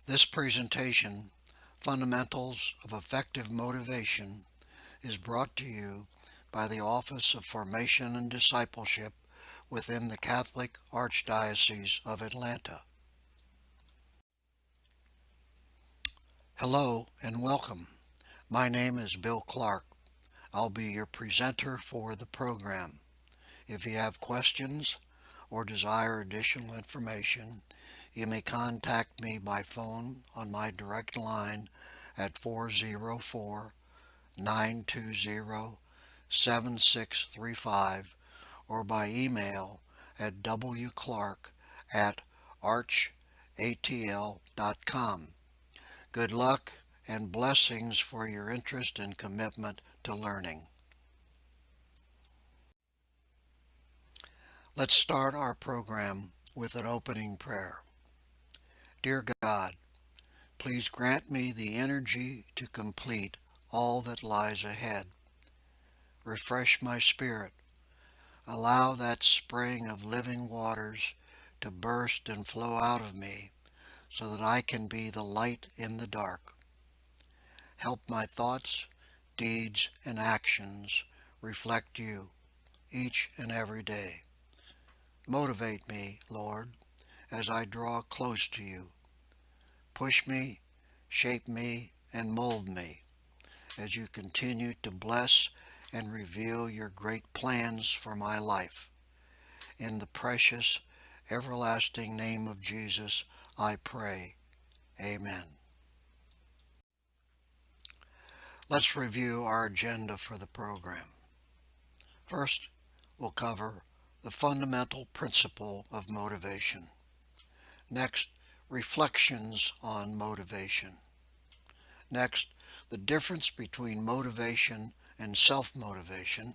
This presentation, Fundamentals of Effective Motivation, is brought to you by the Office of Formation and Discipleship within the Catholic Archdiocese of Atlanta. Hello and welcome. My name is Bill Clark. I'll be your presenter for the program. If you have questions or desire additional information, you may contact me by phone on my direct line at 404-920-7635 or by email at wclark@archatl.com. Good luck and blessings for your interest and commitment to learning. Let's start our program with an opening prayer. Dear God, please grant me the energy to complete all that lies ahead. Refresh my spirit. Allow that spring of living waters to burst and flow out of me so that I can be the light in the dark. Help my thoughts, deeds, and actions reflect you each and every day. Motivate me, Lord, as I draw close to you. Push me, shape me, and mold me as you continue to bless and reveal your great plans for my life. In the precious, everlasting name of Jesus, I pray. Amen. Let's review our agenda for the program. First, we'll cover the fundamental principle of motivation. Next, reflections on motivation. Next, the difference between motivation and self-motivation.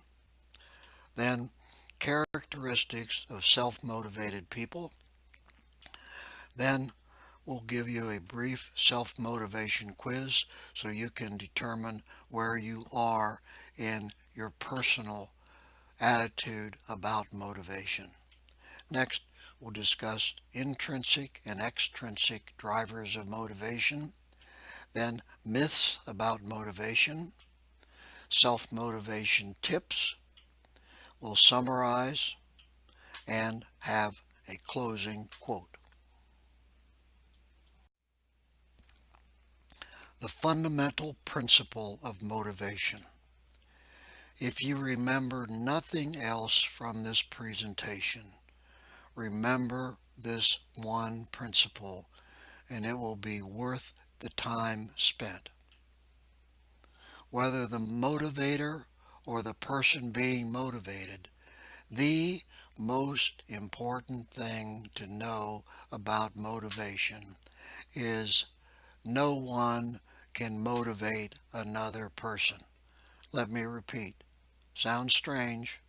Then, characteristics of self-motivated people. Then, we'll give you a brief self-motivation quiz so you can determine where you are in your personal attitude about motivation. Next, we'll discuss intrinsic and extrinsic drivers of motivation, then myths about motivation, self-motivation tips. We'll summarize and have a closing quote. The fundamental principle of motivation. If you remember nothing else from this presentation, remember this one principle, and it will be worth the time spent. Whether the motivator or the person being motivated, the most important thing to know about motivation is no one can motivate another person. Let me repeat. Sounds strange,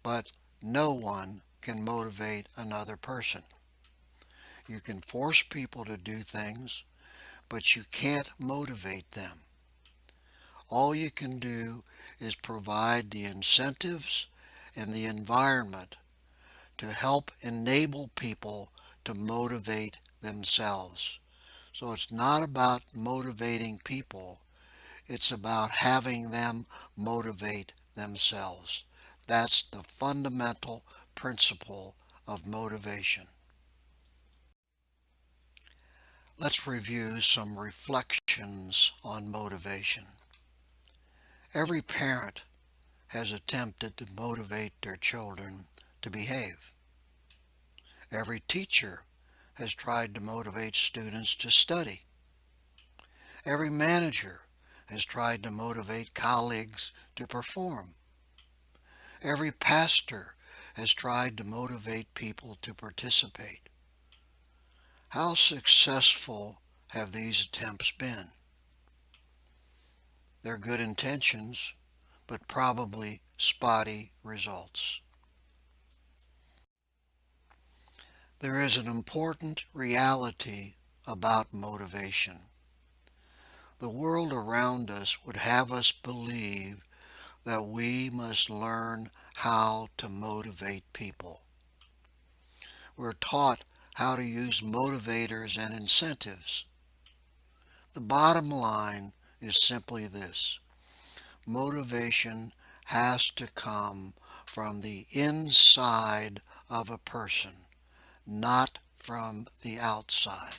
but no one can motivate another person. You can force people to do things, but you can't motivate them. All you can do is provide the incentives and the environment to help enable people to motivate themselves. So it's not about motivating people, it's about having them motivate themselves. That's the fundamental principle of motivation. Let's review some reflections on motivation. Every parent has attempted to motivate their children to behave. Every teacher has tried to motivate students to study. Every manager has tried to motivate colleagues to perform. Every pastor has tried to motivate people to participate. How successful have these attempts been? They're good intentions, but probably spotty results. There is an important reality about motivation. The world around us would have us believe that we must learn how to motivate people. We're taught how to use motivators and incentives. The bottom line is simply this: motivation has to come from the inside of a person, not from the outside.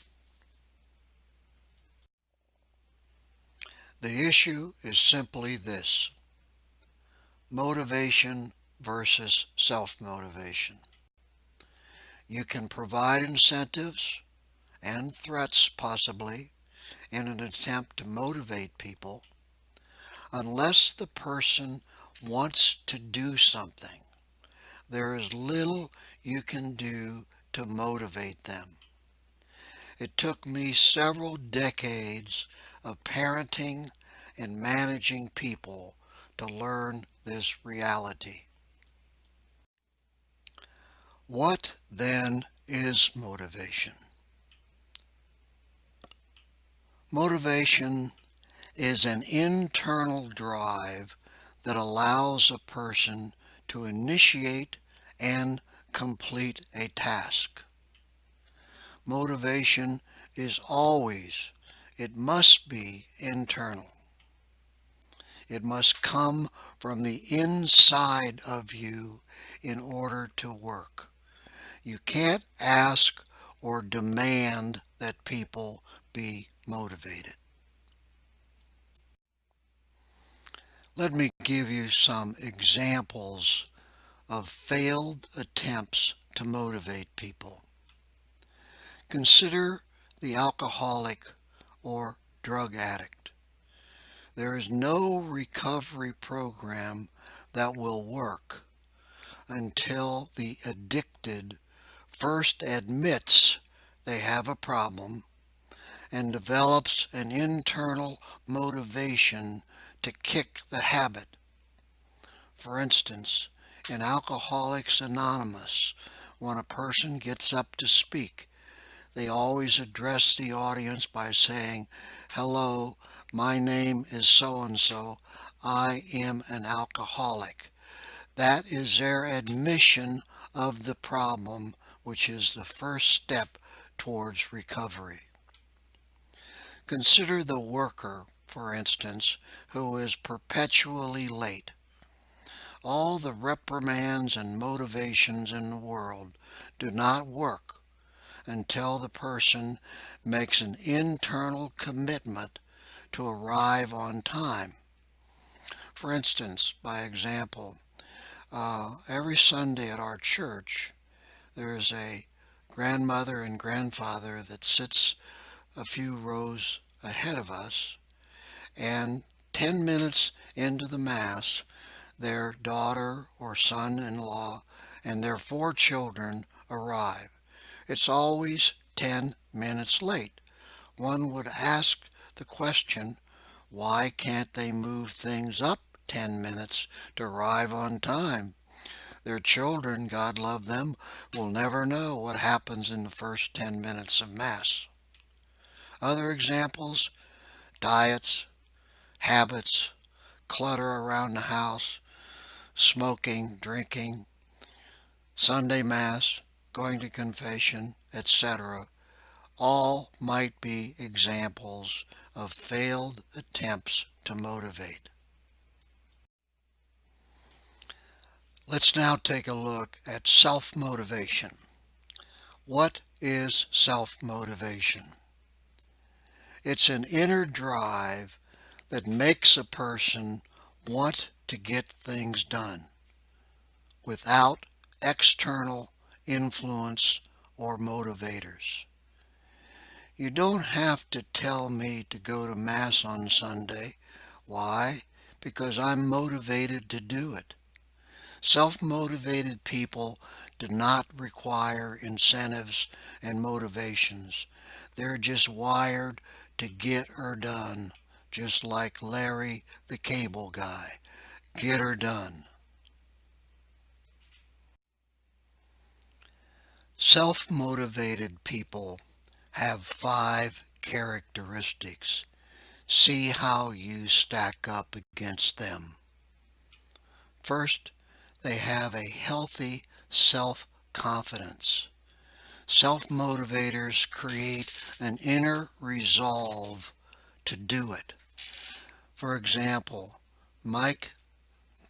The issue is simply this: motivation versus self-motivation. You can provide incentives and threats, possibly, in an attempt to motivate people. Unless the person wants to do something, there is little you can do to motivate them. It took me several decades of parenting and managing people to learn this reality. What then is motivation? Motivation is an internal drive that allows a person to initiate and complete a task. Motivation is always, it must be internal. It must come from the inside of you in order to work. You can't ask or demand that people be motivated. Let me give you some examples of failed attempts to motivate people. Consider the alcoholic or drug addict. There is no recovery program that will work until the addicted first admits they have a problem and develops an internal motivation to kick the habit. For instance, in Alcoholics Anonymous, when a person gets up to speak, they always address the audience by saying, "Hello, my name is so-and-so. I am an alcoholic." That is their admission of the problem, which is the first step towards recovery. Consider the worker, for instance, who is perpetually late. All the reprimands and motivations in the world do not work until the person makes an internal commitment to arrive on time. For instance, by example, every Sunday at our church, there is a grandmother and grandfather that sits a few rows ahead of us, and 10 minutes into the Mass, their daughter or son-in-law and their 4 children arrive. It's always 10 minutes late. One would ask the question, why can't they move things up 10 minutes to arrive on time? Their children, God love them, will never know what happens in the first 10 minutes of Mass. Other examples: diets, habits, clutter around the house, smoking, drinking, Sunday Mass, going to confession, etc. All might be examples of failed attempts to motivate. Let's now take a look at self-motivation. What is self-motivation? It's an inner drive that makes a person want to get things done without external influence or motivators. You don't have to tell me to go to Mass on Sunday. Why? Because I'm motivated to do it. Self-motivated people do not require incentives and motivations. They're just wired to get her done, just like Larry the Cable Guy. Get her done. Self-motivated people have 5 characteristics. See how you stack up against them. First, they have a healthy self-confidence. Self-motivators create an inner resolve to do it. For example, Mike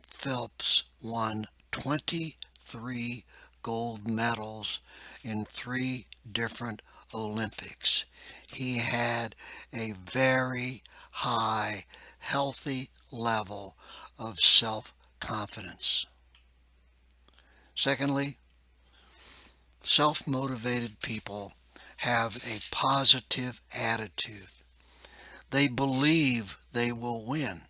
Phelps won 23 gold medals in 3 different Olympics. He had a very high, healthy level of self-confidence. Secondly, self-motivated people have a positive attitude. They believe they will win.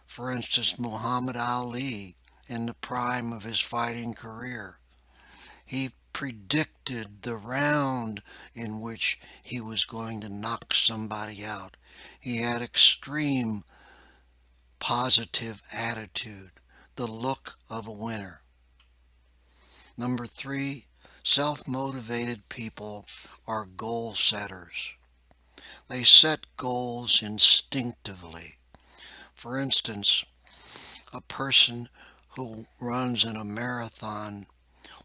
For instance, Muhammad Ali, in the prime of his fighting career, he predicted the round in which he was going to knock somebody out. He had extreme positive attitude, the look of a winner. Number 3, self-motivated people are goal setters. They set goals instinctively. For instance, a person who runs in a marathon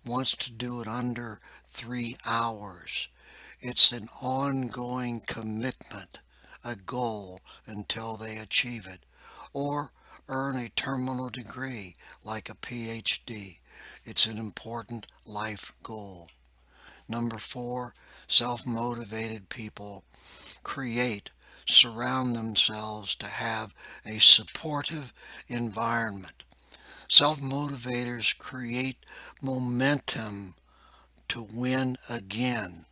wants to do it under 3 hours. It's an ongoing commitment, a goal until they achieve it. Or earn a terminal degree like a PhD. It's an important life goal. Number 4, self-motivated people surround themselves to have a supportive environment. Self-motivators create momentum to win again.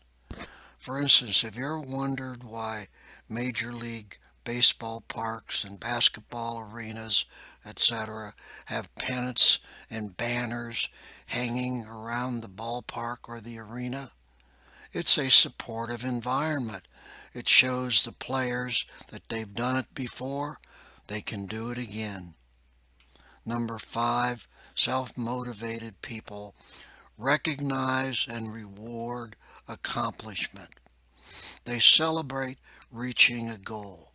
For instance, have you ever wondered why Major League Baseball parks and basketball arenas, etc., have pennants and banners hanging around the ballpark or the arena? It's a supportive environment. It shows the players that they've done it before, they can do it again. Number 5, self-motivated people recognize and reward accomplishment. They celebrate reaching a goal.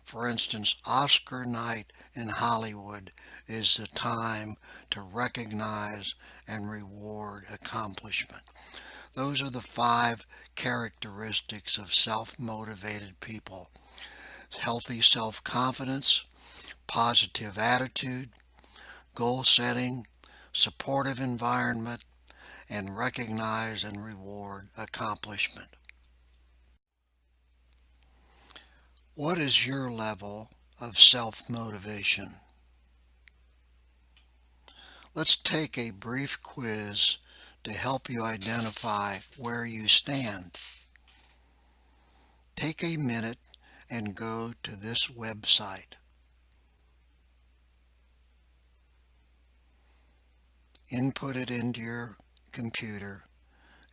For instance, Oscar night in Hollywood is the time to recognize and reward accomplishment. Those are the 5 characteristics of self-motivated people: healthy self-confidence, positive attitude, goal setting, supportive environment, and recognize and reward accomplishment. What is your level of self-motivation? Let's take a brief quiz to help you identify where you stand. Take a minute and go to this website. Input it into your computer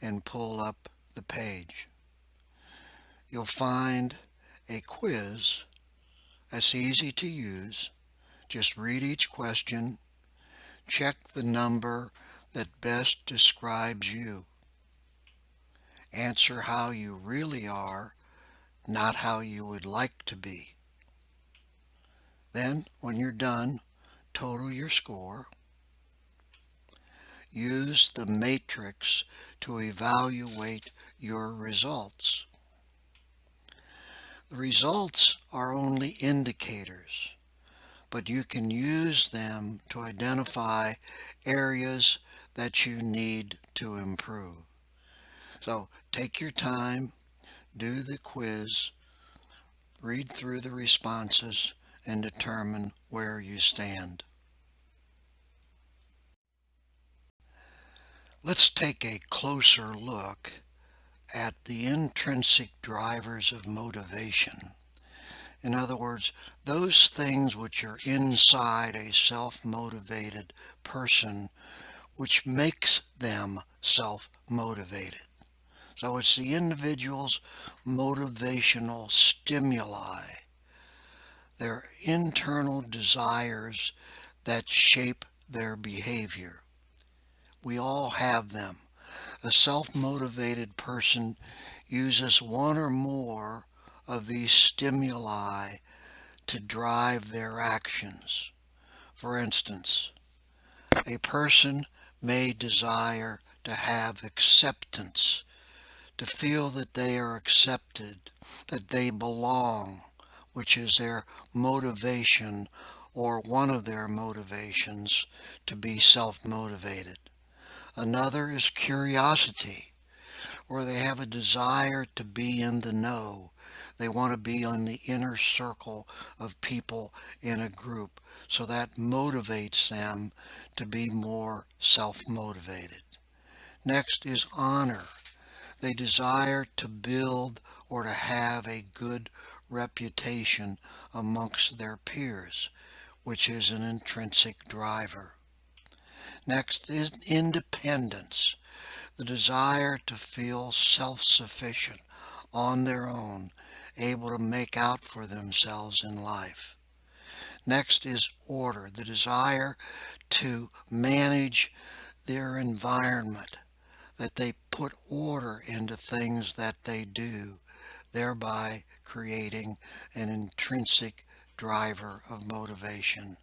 and pull up the page. You'll find a quiz that's easy to use. Just read each question, check the number that best describes you. Answer how you really are, not how you would like to be. Then, when you're done, total your score. Use the matrix to evaluate your results. The results are only indicators, but you can use them to identify areas that you need to improve. So take your time, do the quiz, read through the responses, and determine where you stand. Let's take a closer look at the intrinsic drivers of motivation. In other words, those things which are inside a self-motivated person which makes them self-motivated. So it's the individual's motivational stimuli, their internal desires that shape their behavior. We all have them. A self-motivated person uses one or more of these stimuli to drive their actions. For instance, a person may desire to have acceptance to feel that they are accepted, that they belong, which is their motivation or one of their motivations to be self-motivated. Another is curiosity, where they have a desire to be in the know. They want to be on the inner circle of people in a group. So that motivates them to be more self-motivated. Next is honor. They desire to build or to have a good reputation amongst their peers, which is an intrinsic driver. Next is independence, the desire to feel self-sufficient on their own, able to make out for themselves in life. Next is order, the desire to manage their environment, that they put order into things that they do, thereby creating an intrinsic driver of motivation.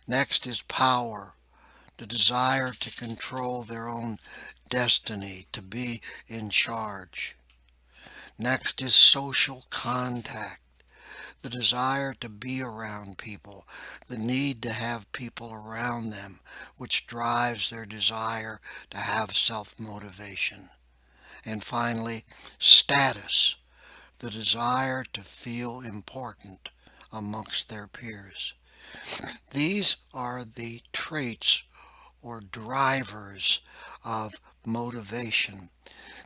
Next is power, the desire to control their own destiny, to be in charge. Next is social contact, the desire to be around people, the need to have people around them, which drives their desire to have self-motivation. And finally, status, the desire to feel important amongst their peers. These are the traits or drivers of motivation.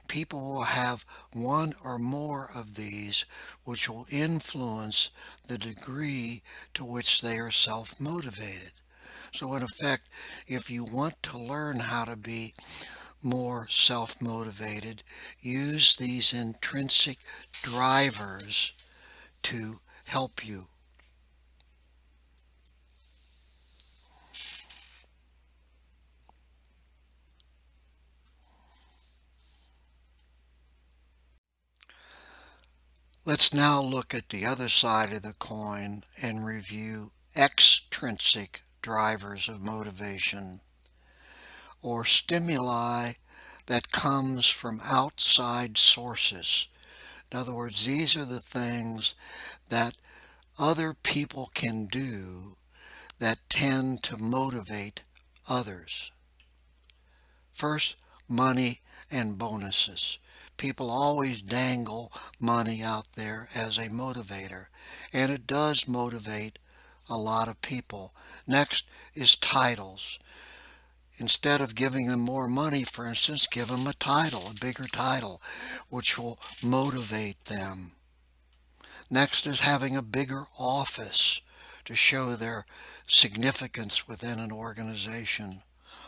People will have one or more of these, which will influence the degree to which they are self-motivated. So in effect, if you want to learn how to be more self-motivated, use these intrinsic drivers to help you. Let's now look at the other side of the coin and review extrinsic drivers of motivation, or stimuli that comes from outside sources. In other words, these are the things that other people can do that tend to motivate others. First, money and bonuses. People always dangle money out there as a motivator, and it does motivate a lot of people. Next is titles. Instead of giving them more money, for instance, give them a title, a bigger title, which will motivate them. Next is having a bigger office to show their significance within an organization,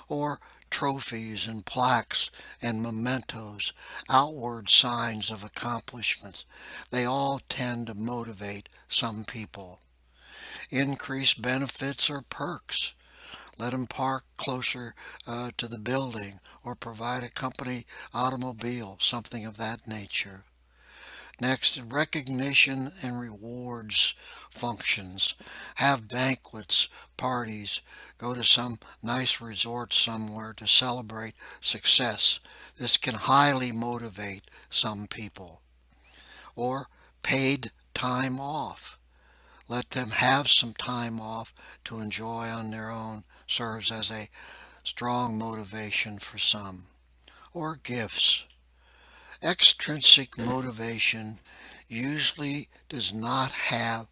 or trophies and plaques and mementos, outward signs of accomplishments. They all tend to motivate some people. Increased benefits or perks. Let them park closer to the building, or provide a company automobile, something of that nature. Next, recognition and rewards functions. Have banquets, parties, go to some nice resort somewhere to celebrate success. This can highly motivate some people. Or paid time off. Let them have some time off to enjoy on their own, serves as a strong motivation for some. Or gifts. Extrinsic motivation usually does not have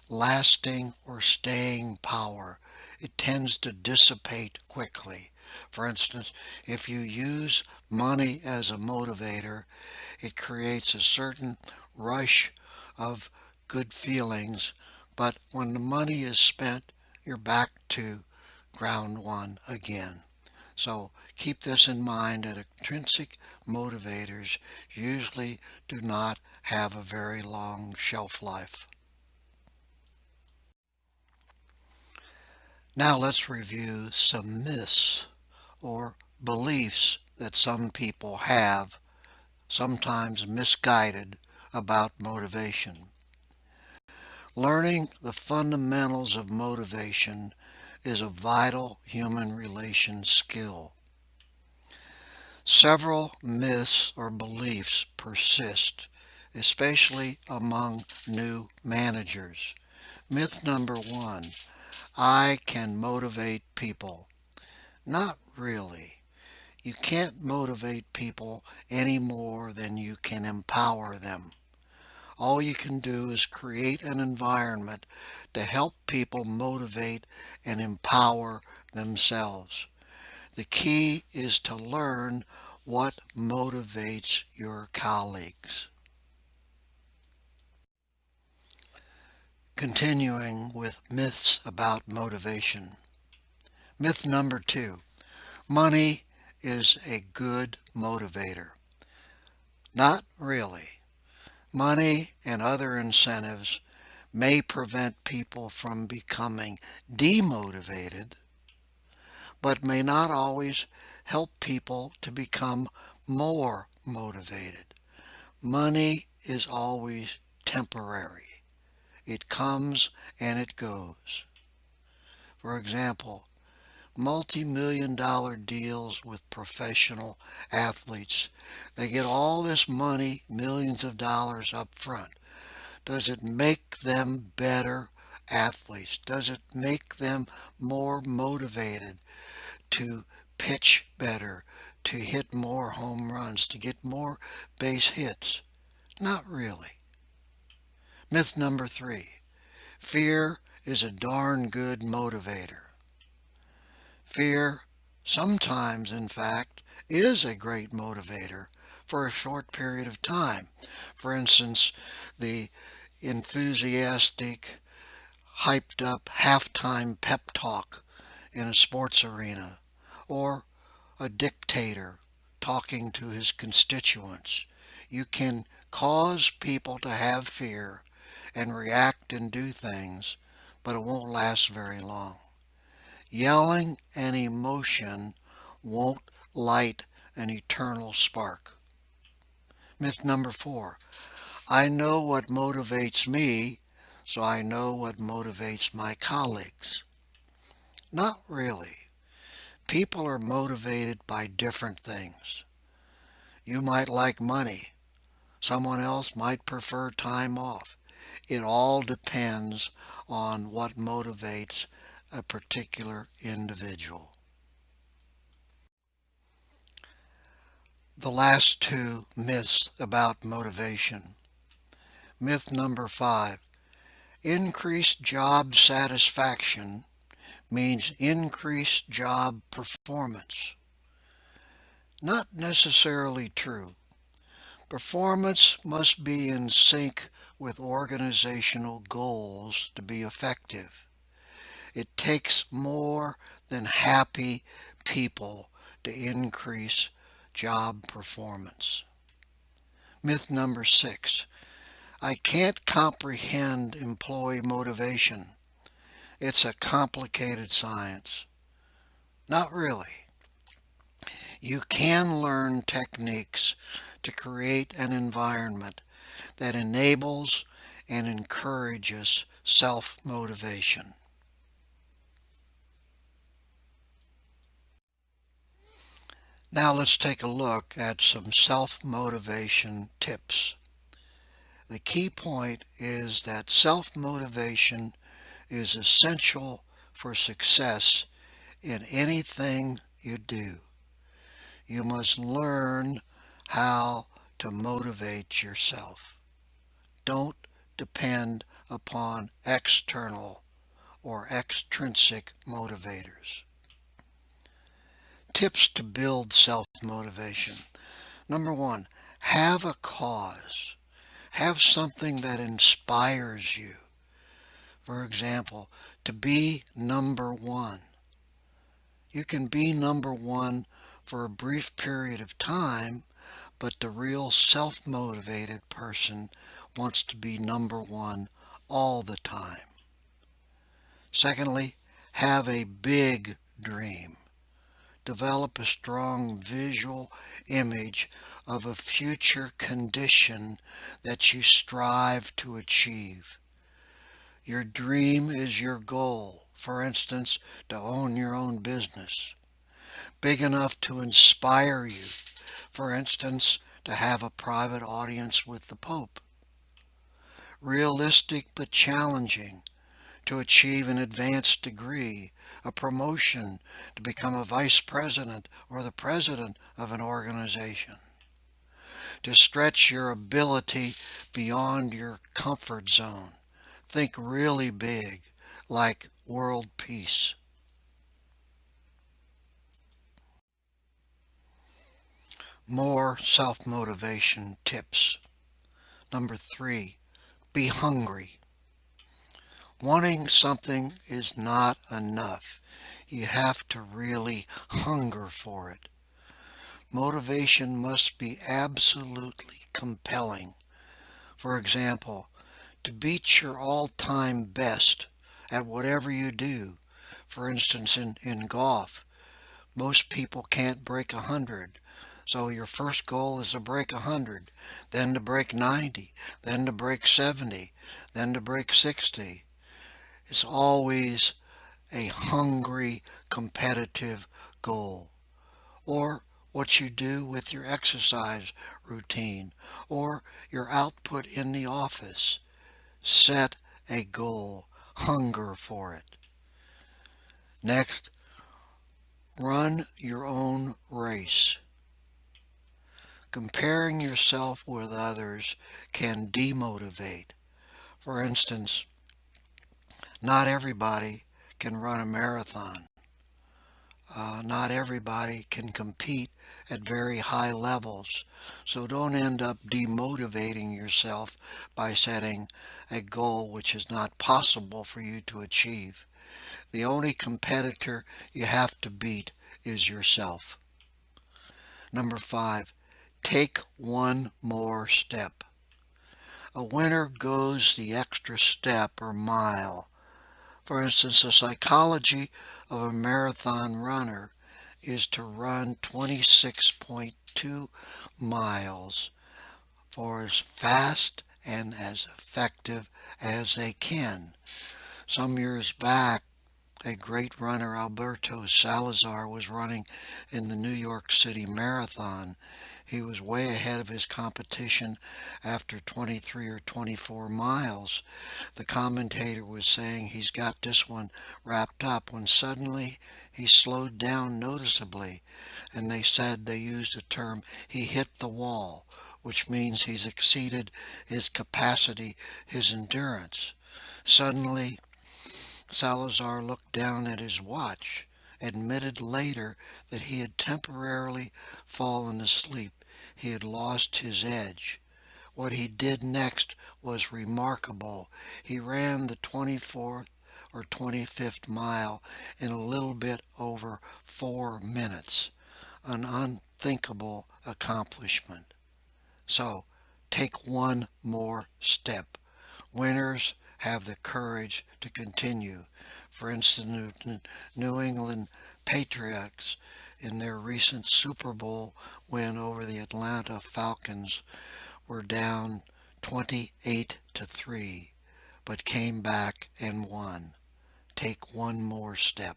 lasting or staying power. It tends to dissipate quickly. For instance, if you use money as a motivator, it creates a certain rush of good feelings, but when the money is spent, you're back to ground one again. So keep this in mind, that intrinsic motivators usually do not have a very long shelf life. Now let's review some myths or beliefs that some people have, sometimes misguided, about motivation. Learning the fundamentals of motivation is a vital human relation skill. Several myths or beliefs persist, especially among new managers. Myth number one: I can motivate people. Not really. You can't motivate people any more than you can empower them. All you can do is create an environment to help people motivate and empower themselves. The key is to learn what motivates your colleagues. Continuing with myths about motivation. Myth number two: money is a good motivator. Not really. Money and other incentives may prevent people from becoming demotivated, but may not always help people to become more motivated. Money is always temporary. It comes and it goes. For example, multi-million dollar deals with professional athletes. They get all this money, millions of dollars up front. Does it make them better athletes? Does it make them more motivated to pitch better, to hit more home runs, to get more base hits? Not really. Myth number three: fear is a darn good motivator. Fear, sometimes in fact, is a great motivator for a short period of time. For instance, the enthusiastic, hyped up halftime pep talk in a sports arena, or a dictator talking to his constituents. You can cause people to have fear and react and do things, but it won't last very long. Yelling and emotion won't light an eternal spark. Myth number four: I know what motivates me, so I know what motivates my colleagues. Not really. People are motivated by different things. You might like money. Someone else might prefer time off. It all depends on what motivates a particular individual. The last two myths about motivation. Myth number five: increased job satisfaction means increased job performance. Not necessarily true. Performance must be in sync with organizational goals to be effective. It takes more than happy people to increase job performance. Myth number six: I can't comprehend employee motivation. It's a complicated science. Not really. You can learn techniques to create an environment that enables and encourages self-motivation. Now let's take a look at some self-motivation tips. The key point is that self-motivation is essential for success in anything you do. You must learn how to motivate yourself. Don't depend upon external or extrinsic motivators. Tips to build self-motivation. Number one, have a cause. Have something that inspires you. For example, to be number one. You can be number one for a brief period of time, but the real self-motivated person wants to be number one all the time. Secondly, have a big dream. Develop a strong visual image of a future condition that you strive to achieve. Your dream is your goal. For instance, to own your own business. Big enough to inspire you, For instance, to have a private audience with the Pope. Realistic but challenging, to achieve an advanced degree, a promotion, to become a vice president or the president of an organization. To stretch your ability beyond your comfort zone. Think really big, like world peace. More self-motivation tips. Number 3, be hungry. Wanting something is not enough. You have to really hunger for it. Motivation must be absolutely compelling. For example, to beat your all-time best at whatever you do. For instance, in golf, most people can't break 100. So your first goal is to break 100, then to break 90, then to break 70, then to break 60. It's always a hungry, competitive goal. Or what you do with your exercise routine, or your output in the office. Set a goal. Hunger for it. Next, run your own race. Comparing yourself with others can demotivate. For instance, not everybody can run a marathon. Not everybody can compete at very high levels. So don't end up demotivating yourself by setting a goal which is not possible for you to achieve. The only competitor you have to beat is yourself. Number 5, take one more step. A winner goes the extra step or mile. For instance, the psychology of a marathon runner is to run 26.2 miles for as fast and as effective as they can. Some years back, a great runner, Alberto Salazar, was running in the New York City Marathon. He was way ahead of his competition after 23 or 24 miles. The commentator was saying he's got this one wrapped up when suddenly he slowed down noticeably. And they said, they used the term, he hit the wall, which means he's exceeded his capacity, his endurance. Suddenly, Salazar looked down at his watch, admitted later that he had temporarily fallen asleep. He had lost his edge. What he did next was remarkable. He ran the 24th or 25th mile in a little bit over 4 minutes. An unthinkable accomplishment. So, take one more step. Winners have the courage to continue. For instance, New England Patriots in their recent Super Bowl win over the Atlanta Falcons were down 28-3, but came back and won. Take one more step.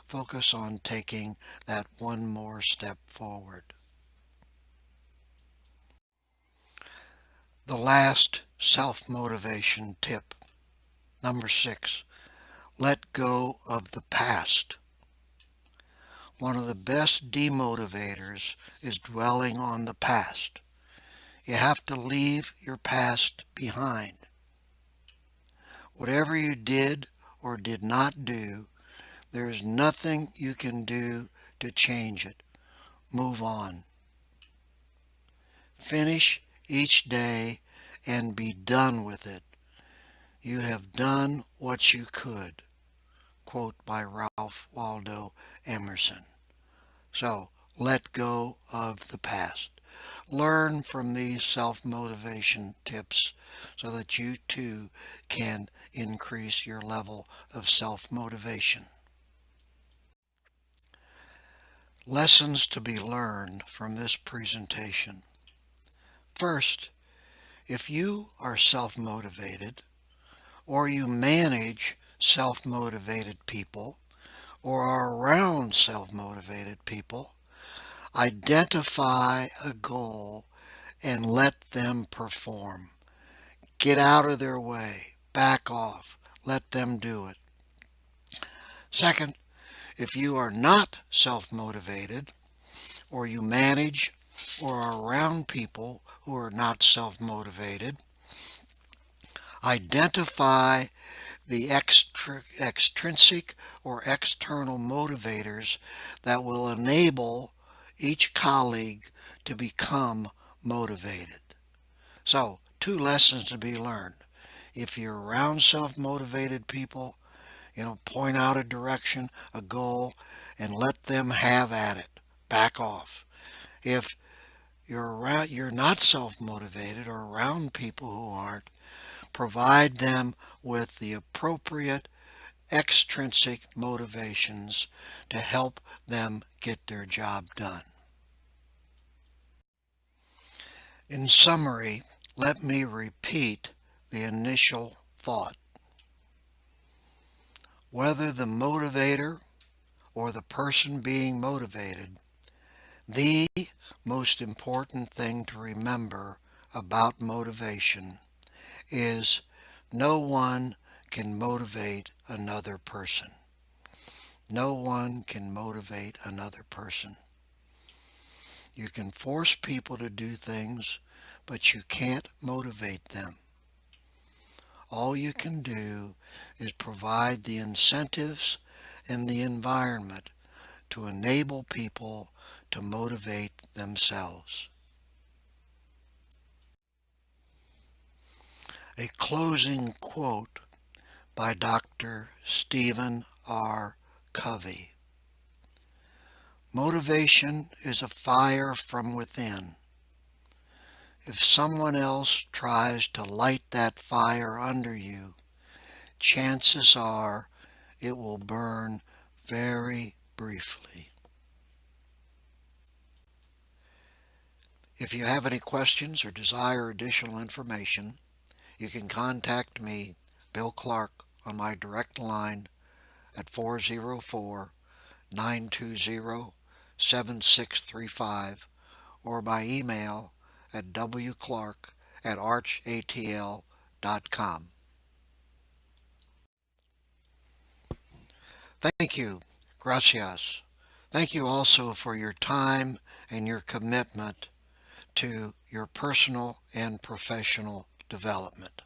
Focus on taking that one more step forward. The last self-motivation tip. Number 6, let go of the past. One of the best demotivators is dwelling on the past. You have to leave your past behind. Whatever you did or did not do, there is nothing you can do to change it. Move on. Finish each day and be done with it. You have done what you could. Quote by Ralph Waldo Emerson. So, let go of the past. Learn from these self-motivation tips so that you too can increase your level of self-motivation. Lessons to be learned from this presentation. First, if you are self-motivated, or you manage self-motivated people, or are around self-motivated people, Identify a goal and let them perform. Get out of their way. Back off. Let them do it. Second, if you are not self-motivated, or you manage or are around people who are not self-motivated, identify the extrinsic or external motivators that will enable each colleague to become motivated. So, two lessons to be learned. If you're around self-motivated people, point out a direction, a goal, and let them have at it. Back off. If you're not self-motivated or around people who aren't, provide them with the appropriate extrinsic motivations to help them get their job done. In summary, let me repeat the initial thought. Whether the motivator or the person being motivated, the most important thing to remember about motivation is no one can motivate another person. No one can motivate another person. You can force people to do things, but you can't motivate them. All you can do is provide the incentives and the environment to enable people to motivate themselves. A closing quote by Dr. Stephen R. Covey. Motivation is a fire from within. If someone else tries to light that fire under you, chances are it will burn very briefly. If you have any questions or desire additional information, you can contact me, Bill Clark, on my direct line at 404-920-7635 or by email at wclark@archatl.com. Thank you. Gracias. Thank you also for your time and your commitment to your personal and professional development.